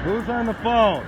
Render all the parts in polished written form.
Who's on the phone?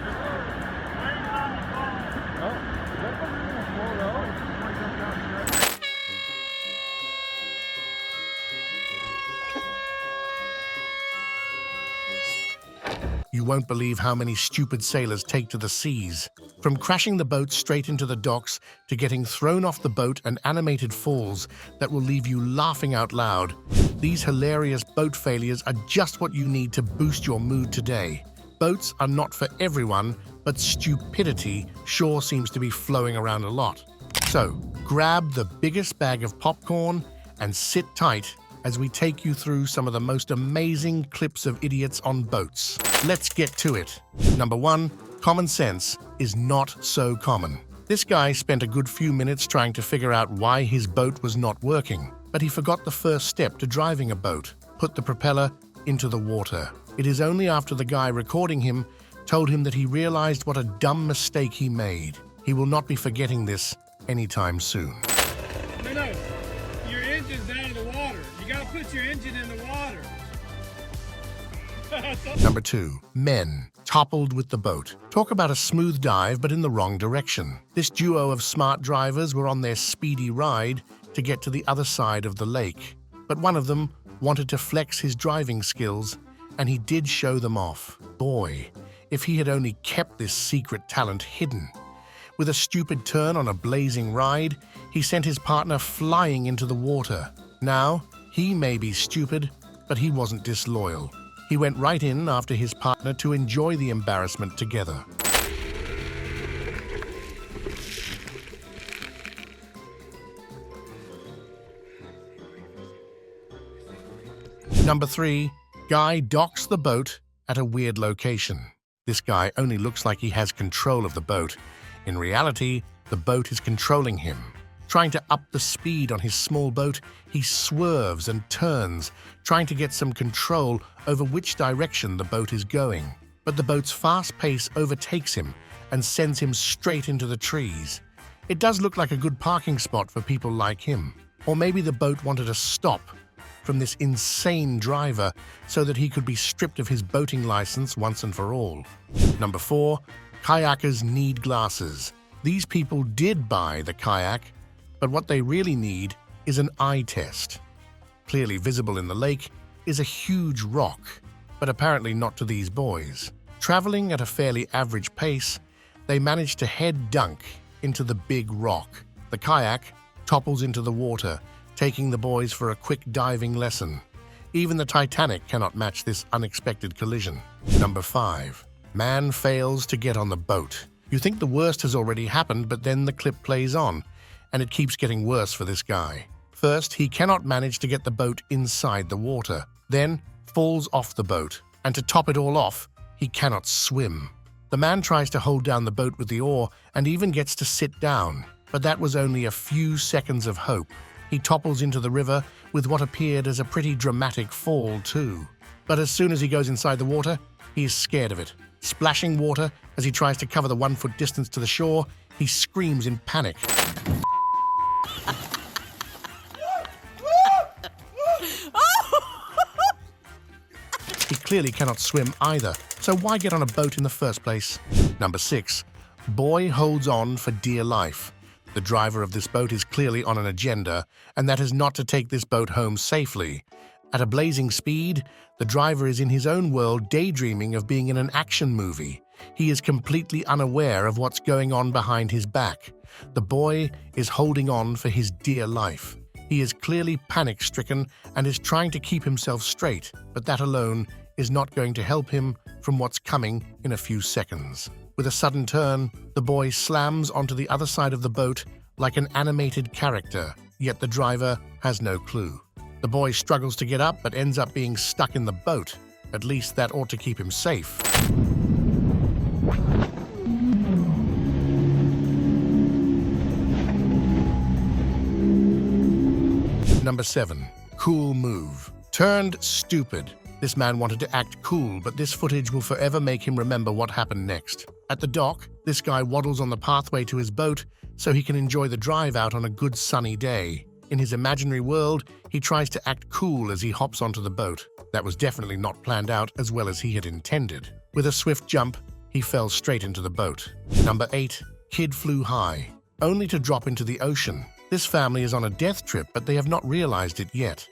You won't believe how many stupid sailors take to the seas. From crashing the boat straight into the docks to getting thrown off the boat and animated falls that will leave you laughing out loud. These hilarious boat failures are just what you need to boost your mood today. Boats are not for everyone, but stupidity sure seems to be flowing around a lot. So, grab the biggest bag of popcorn and sit tight as we take you through some of the most amazing clips of idiots on boats. Let's get to it. Number 1, common sense is not so common. This guy spent a good few minutes trying to figure out why his boat was not working, but he forgot the first step to driving a boat: put the propeller into the water. It is only after the guy recording him told him that he realized what a dumb mistake he made. He will not be forgetting this anytime soon. No, your engine's out of the water. You gotta put your engine in the water. Number 2, men toppled with the boat. Talk about a smooth dive, but in the wrong direction. This duo of smart drivers were on their speedy ride to get to the other side of the lake. But one of them wanted to flex his driving skills, and he did show them off. Boy, if he had only kept this secret talent hidden. With a stupid turn on a blazing ride, he sent his partner flying into the water. Now, he may be stupid, but he wasn't disloyal. He went right in after his partner to enjoy the embarrassment together. Number 3, guy docks the boat at a weird location. This guy only looks like he has control of the boat. In reality, the boat is controlling him. Trying to up the speed on his small boat, he swerves and turns, trying to get some control over which direction the boat is going. But the boat's fast pace overtakes him and sends him straight into the trees. It does look like a good parking spot for people like him. Or maybe the boat wanted to stop from this insane driver so that he could be stripped of his boating license once and for all. Number 4, kayakers need glasses. These people did buy the kayak, but what they really need is an eye test. Clearly visible in the lake is a huge rock, but apparently not to these boys. Traveling at a fairly average pace, they manage to head dunk into the big rock. The kayak topples into the water, taking the boys for a quick diving lesson. Even the Titanic cannot match this unexpected collision. Number 5, man fails to get on the boat. You think the worst has already happened, but then the clip plays on, and it keeps getting worse for this guy. First, he cannot manage to get the boat inside the water, then falls off the boat, and to top it all off, he cannot swim. The man tries to hold down the boat with the oar and even gets to sit down, but that was only a few seconds of hope. He topples into the river with what appeared as a pretty dramatic fall too. But as soon as he goes inside the water, he is scared of it. Splashing water as he tries to cover the 1-foot distance to the shore, he screams in panic. He clearly cannot swim either, so why get on a boat in the first place? Number 6, boy holds on for dear life. The driver of this boat is clearly on an agenda, and that is not to take this boat home safely. At a blazing speed, the driver is in his own world daydreaming of being in an action movie. He is completely unaware of what's going on behind his back. The boy is holding on for his dear life. He is clearly panic-stricken and is trying to keep himself straight, but that alone is not going to help him from what's coming in a few seconds. With a sudden turn, the boy slams onto the other side of the boat like an animated character, yet the driver has no clue. The boy struggles to get up but ends up being stuck in the boat. At least that ought to keep him safe. Number 7, cool move. Turned stupid. This man wanted to act cool, but this footage will forever make him remember what happened next. At the dock, this guy waddles on the pathway to his boat so he can enjoy the drive out on a good sunny day. In his imaginary world, he tries to act cool as he hops onto the boat. That was definitely not planned out as well as he had intended. With a swift jump, he fell straight into the boat. Number 8. Kid flew high, only to drop into the ocean. This family is on a death trip, but they have not realized it yet.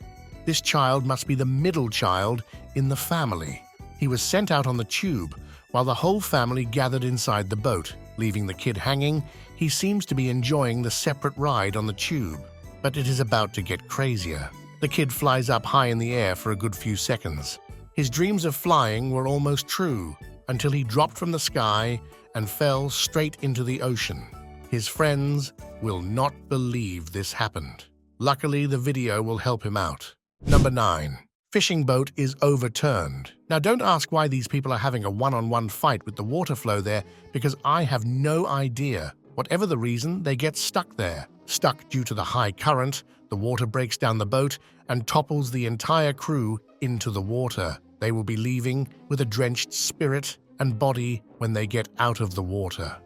This child must be the middle child in the family. He was sent out on the tube, while the whole family gathered inside the boat. Leaving the kid hanging, he seems to be enjoying the separate ride on the tube. But it is about to get crazier. The kid flies up high in the air for a good few seconds. His dreams of flying were almost true, until he dropped from the sky and fell straight into the ocean. His friends will not believe this happened. Luckily, the video will help him out. Number 9. Fishing boat is overturned. Now, don't ask why these people are having a one-on-one fight with the water flow there, because I have no idea. Whatever the reason, they get stuck there. Stuck due to the high current, the water breaks down the boat and topples the entire crew into the water. They will be leaving with a drenched spirit and body when they get out of the water.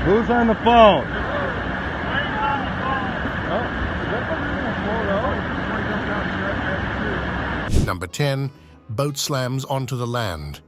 Who's on the phone? Number 10. Boat slams onto the land.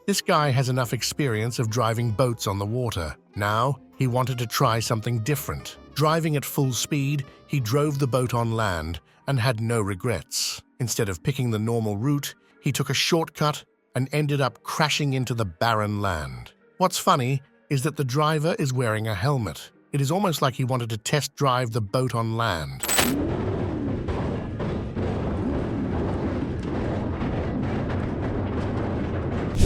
This guy has enough experience of driving boats on the water. Now, he wanted to try something different. Driving at full speed, he drove the boat on land and had no regrets. Instead of picking the normal route, he took a shortcut and ended up crashing into the barren land. What's funny is that the driver is wearing a helmet. It is almost like he wanted to test drive the boat on land.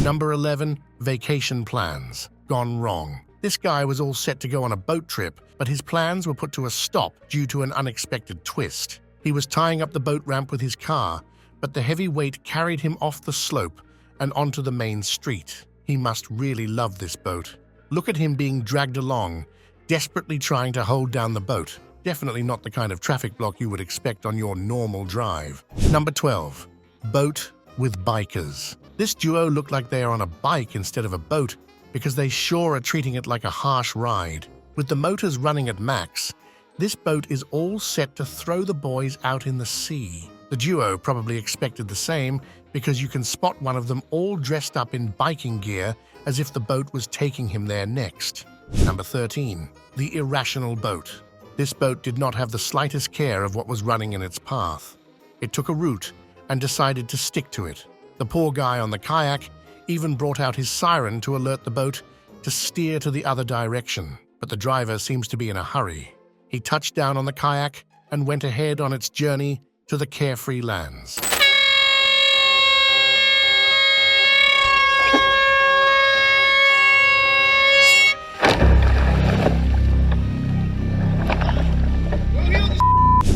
Number 11. Vacation plans. Gone wrong. This guy was all set to go on a boat trip, but his plans were put to a stop due to an unexpected twist. He was tying up the boat ramp with his car, but the heavy weight carried him off the slope and onto the main street. He must really love this boat. Look at him being dragged along, desperately trying to hold down the boat. Definitely not the kind of traffic block you would expect on your normal drive. Number 12. Boat with bikers. This duo look like they are on a bike instead of a boat because they sure are treating it like a harsh ride. With the motors running at max, this boat is all set to throw the boys out in the sea. The duo probably expected the same because you can spot one of them all dressed up in biking gear as if the boat was taking him there next. Number 13. The Irrational Boat. This boat did not have the slightest care of what was running in its path. It took a route and decided to stick to it. The poor guy on the kayak even brought out his siren to alert the boat to steer to the other direction, but the driver seems to be in a hurry. He touched down on the kayak and went ahead on its journey to the carefree lands.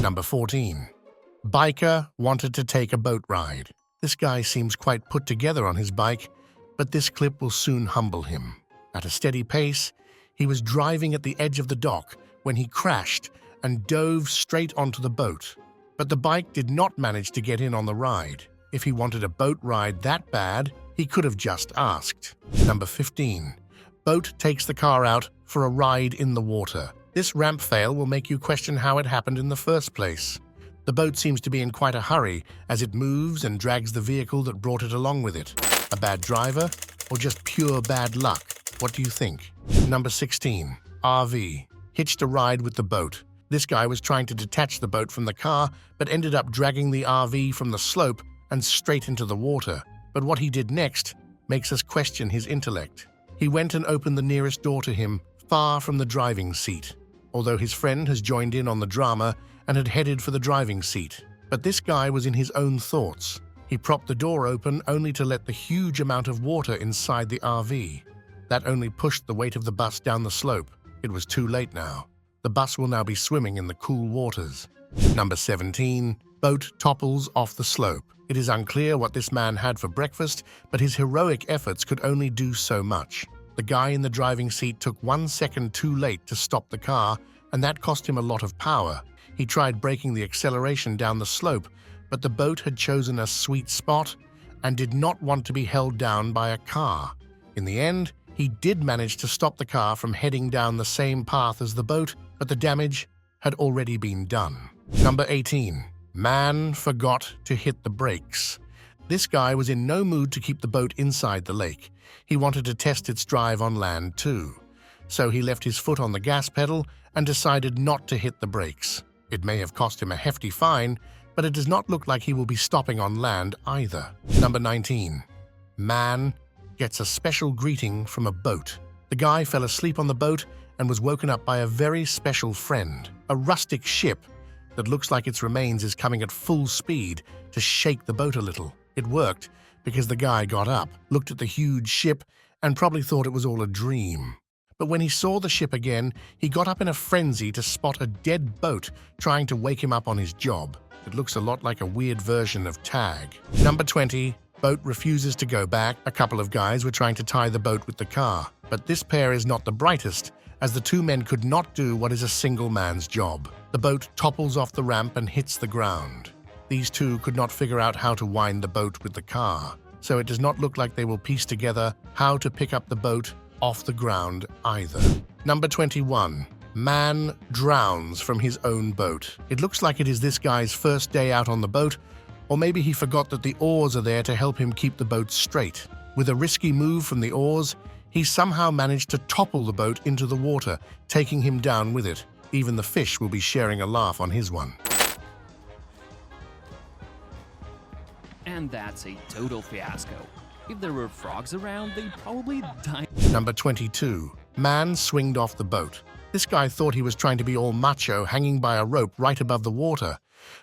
Number 14. Biker wanted to take a boat ride. This guy seems quite put together on his bike, but this clip will soon humble him. At a steady pace, he was driving at the edge of the dock when he crashed and dove straight onto the boat. But the bike did not manage to get in on the ride. If he wanted a boat ride that bad, he could have just asked. Number 15. Boat takes the car out for a ride in the water. This ramp fail will make you question how it happened in the first place. The boat seems to be in quite a hurry as it moves and drags the vehicle that brought it along with it. A bad driver or just pure bad luck? What do you think? Number 16. RV. Hitched a ride with the boat. This guy was trying to detach the boat from the car but ended up dragging the RV from the slope and straight into the water. But what he did next makes us question his intellect. He went and opened the nearest door to him, far from the driving seat. Although his friend has joined in on the drama and had headed for the driving seat. But this guy was in his own thoughts. He propped the door open only to let the huge amount of water inside the RV. That only pushed the weight of the bus down the slope. It was too late now. The bus will now be swimming in the cool waters. Number 17. Boat topples off the slope. It is unclear what this man had for breakfast, but his heroic efforts could only do so much. The guy in the driving seat took 1 second too late to stop the car, and that cost him a lot of power. He tried braking the acceleration down the slope, but the boat had chosen a sweet spot and did not want to be held down by a car. In the end, he did manage to stop the car from heading down the same path as the boat, but the damage had already been done. Number 18. Man forgot to hit the brakes. This guy was in no mood to keep the boat inside the lake. He wanted to test its drive on land too. So he left his foot on the gas pedal and decided not to hit the brakes. It may have cost him a hefty fine, but it does not look like he will be stopping on land either. Number 19. Man gets a special greeting from a boat. The guy fell asleep on the boat and was woken up by a very special friend, a rustic ship that looks like its remains is coming at full speed to shake the boat a little. It worked because the guy got up, looked at the huge ship, and probably thought it was all a dream. But when he saw the ship again, he got up in a frenzy to spot a dead boat trying to wake him up on his job. It looks a lot like a weird version of tag. Number 20. Boat refuses to go back. A couple of guys were trying to tie the boat with the car, but this pair is not the brightest, as the two men could not do what is a single man's job. The boat topples off the ramp and hits the ground. These two could not figure out how to wind the boat with the car, so it does not look like they will piece together how to pick up the boat off the ground either. Number 21. Man drowns from his own boat. It looks like it is this guy's first day out on the boat, or maybe he forgot that the oars are there to help him keep the boat straight. With a risky move from the oars, he somehow managed to topple the boat into the water, taking him down with it. Even the fish will be sharing a laugh on his one. And that's a total fiasco. If there were frogs around, they'd probably die. Number 22. Man swinged off the boat. This guy thought he was trying to be all macho, hanging by a rope right above the water.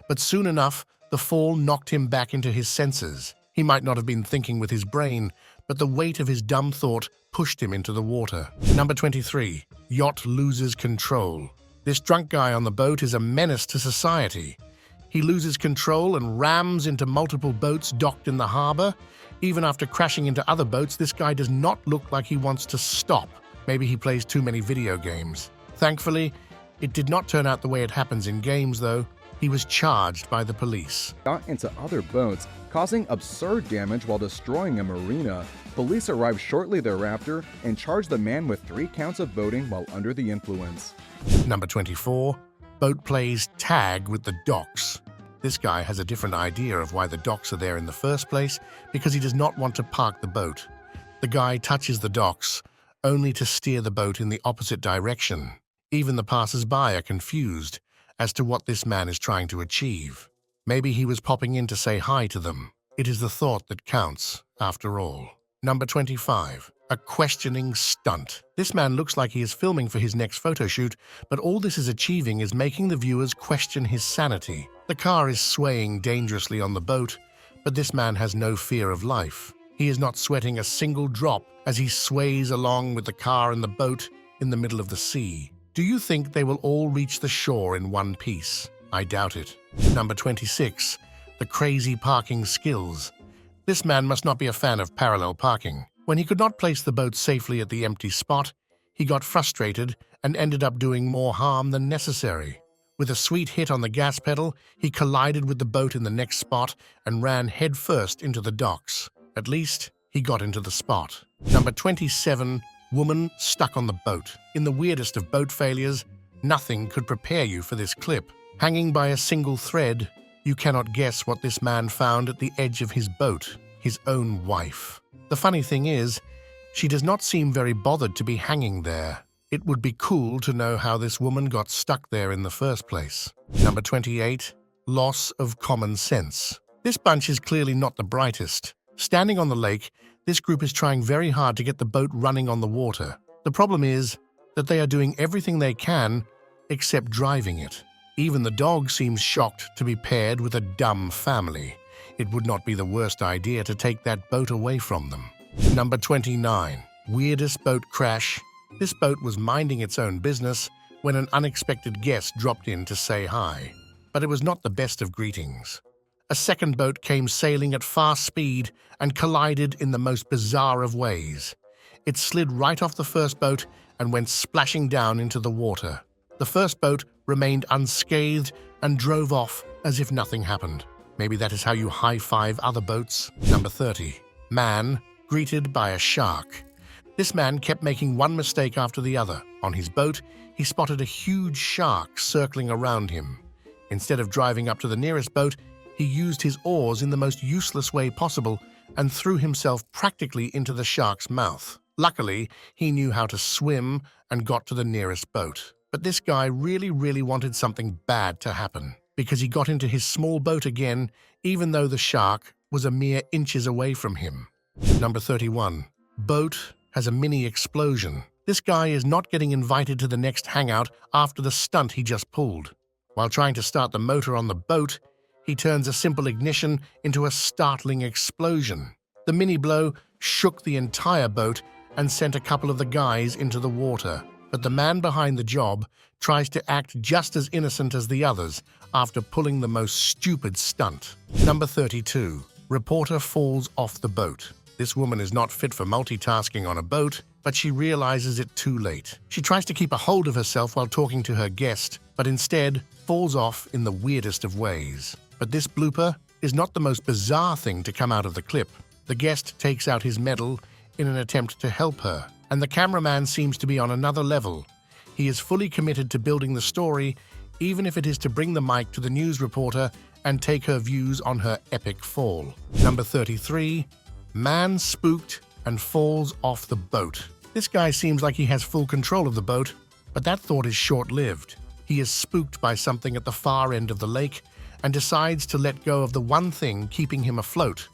But soon enough, the fall knocked him back into his senses. He might not have been thinking with his brain, but the weight of his dumb thought pushed him into the water. Number 23. Yacht loses control. This drunk guy on the boat is a menace to society. He loses control and rams into multiple boats docked in the harbor. Even after crashing into other boats, this guy does not look like he wants to stop. Maybe he plays too many video games. Thankfully, it did not turn out the way it happens in games, though. He was charged by the police. Got into other boats, causing absurd damage while destroying a marina. Police arrived shortly thereafter and charged the man with 3 counts of boating while under the influence. Number 24. Boat plays tag with the docks. This guy has a different idea of why the docks are there in the first place, because he does not want to park the boat. The guy touches the docks, only to steer the boat in the opposite direction. Even the passers-by are confused as to what this man is trying to achieve. Maybe he was popping in to say hi to them. It is the thought that counts, after all. Number 25. A questioning stunt. This man looks like he is filming for his next photo shoot, but all this is achieving is making the viewers question his sanity. The car is swaying dangerously on the boat, but this man has no fear of life. He is not sweating a single drop as he sways along with the car and the boat in the middle of the sea. Do you think they will all reach the shore in one piece? I doubt it. Number 26. The crazy parking skills. This man must not be a fan of parallel parking. When he could not place the boat safely at the empty spot, he got frustrated and ended up doing more harm than necessary. With a sweet hit on the gas pedal, he collided with the boat in the next spot and ran headfirst into the docks. At least, he got into the spot. Number 27. Woman stuck on the boat. In the weirdest of boat failures, nothing could prepare you for this clip. Hanging by a single thread, you cannot guess what this man found at the edge of his boat, his own wife. The funny thing is, she does not seem very bothered to be hanging there. It would be cool to know how this woman got stuck there in the first place. Number 28. Loss of common sense. This bunch is clearly not the brightest. Standing on the lake, this group is trying very hard to get the boat running on the water. The problem is that they are doing everything they can except driving it. Even the dog seems shocked to be paired with a dumb family. It would not be the worst idea to take that boat away from them. Number 29. Weirdest boat crash. This boat was minding its own business when an unexpected guest dropped in to say hi. But it was not the best of greetings. A second boat came sailing at fast speed and collided in the most bizarre of ways. It slid right off the first boat and went splashing down into the water. The first boat remained unscathed and drove off as if nothing happened. Maybe that is how you high-five other boats. Number 30. Man greeted by a shark. This man kept making one mistake after the other. On his boat, he spotted a huge shark circling around him. Instead of driving up to the nearest boat, he used his oars in the most useless way possible and threw himself practically into the shark's mouth. Luckily, he knew how to swim and got to the nearest boat. But this guy really wanted something bad to happen, because he got into his small boat again, even though the shark was a mere inches away from him. Number 31. Boat has a mini explosion. This guy is not getting invited to the next hangout after the stunt he just pulled. While trying to start the motor on the boat, he turns a simple ignition into a startling explosion. The mini blow shook the entire boat and sent a couple of the guys into the water. But the man behind the job tries to act just as innocent as the others after pulling the most stupid stunt. Number 32. Reporter falls off the boat. This woman is not fit for multitasking on a boat, but she realizes it too late. She tries to keep a hold of herself while talking to her guest, but instead falls off in the weirdest of ways. But this blooper is not the most bizarre thing to come out of the clip. The guest takes out his medal in an attempt to help her, and the cameraman seems to be on another level. He is fully committed to building the story, even if it is to bring the mic to the news reporter and take her views on her epic fall. Number 33. Man spooked and falls off the boat. This guy seems like he has full control of the boat, but that thought is short-lived. He is spooked by something at the far end of the lake and decides to let go of the one thing keeping him afloat,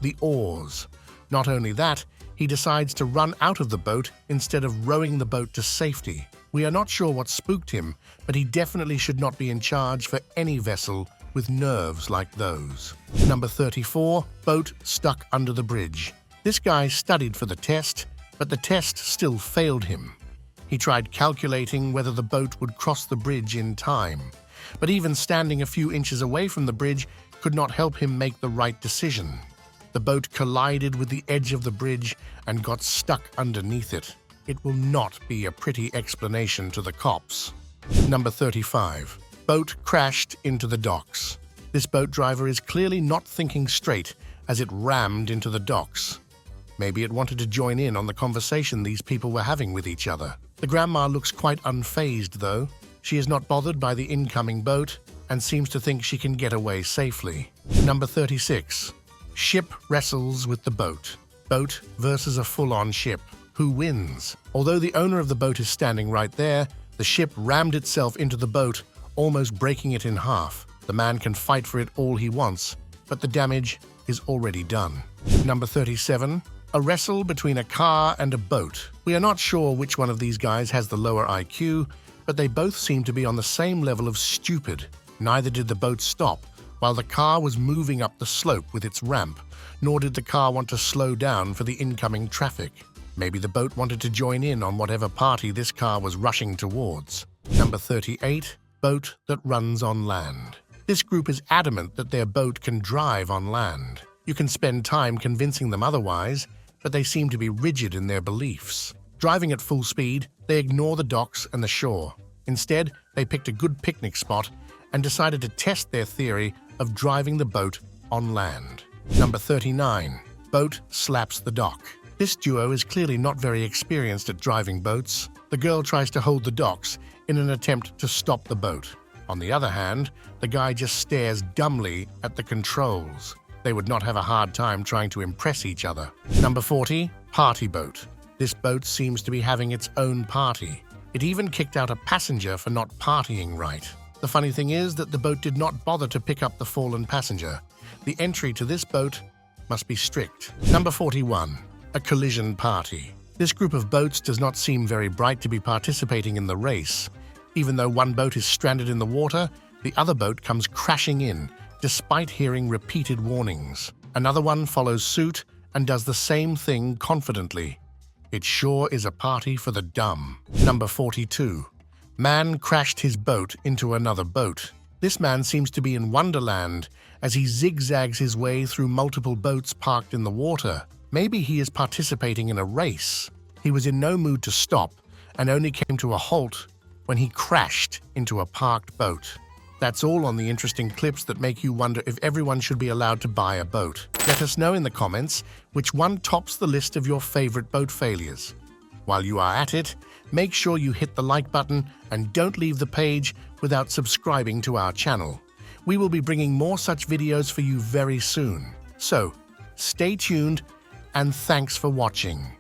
the oars. Not only that, he decides to run out of the boat instead of rowing the boat to safety. We are not sure what spooked him, but he definitely should not be in charge for any vessel with nerves like those. Number 34. Boat stuck under the bridge. This guy studied for the test, but the test still failed him. He tried calculating whether the boat would cross the bridge in time, but even standing a few inches away from the bridge could not help him make the right decision. The boat collided with the edge of the bridge and got stuck underneath it. It will not be a pretty explanation to the cops. Number 35. Boat crashed into the docks. This boat driver is clearly not thinking straight as it rammed into the docks. Maybe it wanted to join in on the conversation these people were having with each other. The grandma looks quite unfazed, though. She is not bothered by the incoming boat and seems to think she can get away safely. Number 36. Ship wrestles with the boat. Boat versus a full-on ship. Who wins? Although the owner of the boat is standing right there, the ship rammed itself into the boat, almost breaking it in half. The man can fight for it all he wants, but the damage is already done. Number 37. A wrestle between a car and a boat. We are not sure which one of these guys has the lower IQ, but they both seem to be on the same level of stupid. Neither did the boat stop while the car was moving up the slope with its ramp, nor did the car want to slow down for the incoming traffic. Maybe the boat wanted to join in on whatever party this car was rushing towards. Number 38. Boat that runs on land. This group is adamant that their boat can drive on land. You can spend time convincing them otherwise, but they seem to be rigid in their beliefs. Driving at full speed, they ignore the docks and the shore. Instead, they picked a good picnic spot and decided to test their theory of driving the boat on land. Number 39. Boat slaps the dock. This duo is clearly not very experienced at driving boats. The girl tries to hold the docks in an attempt to stop the boat. On the other hand, the guy just stares dumbly at the controls. They would not have a hard time trying to impress each other. Number 40. Party boat. This boat seems to be having its own party. It even kicked out a passenger for not partying right. The funny thing is that the boat did not bother to pick up the fallen passenger. The entry to this boat must be strict. Number 41. A collision party. This group of boats does not seem very bright to be participating in the race. Even though one boat is stranded in the water, the other boat comes crashing in, despite hearing repeated warnings. Another one follows suit and does the same thing confidently. It sure is a party for the dumb. Number 42. Man crashed his boat into another boat. This man seems to be in Wonderland as he zigzags his way through multiple boats parked in the water. Maybe he is participating in a race. He was in no mood to stop and only came to a halt when he crashed into a parked boat. That's all on the interesting clips that make you wonder if everyone should be allowed to buy a boat. Let us know in the comments which one tops the list of your favorite boat failures. While you are at it, make sure you hit the like button and don't leave the page without subscribing to our channel. We will be bringing more such videos for you very soon. So, stay tuned and thanks for watching.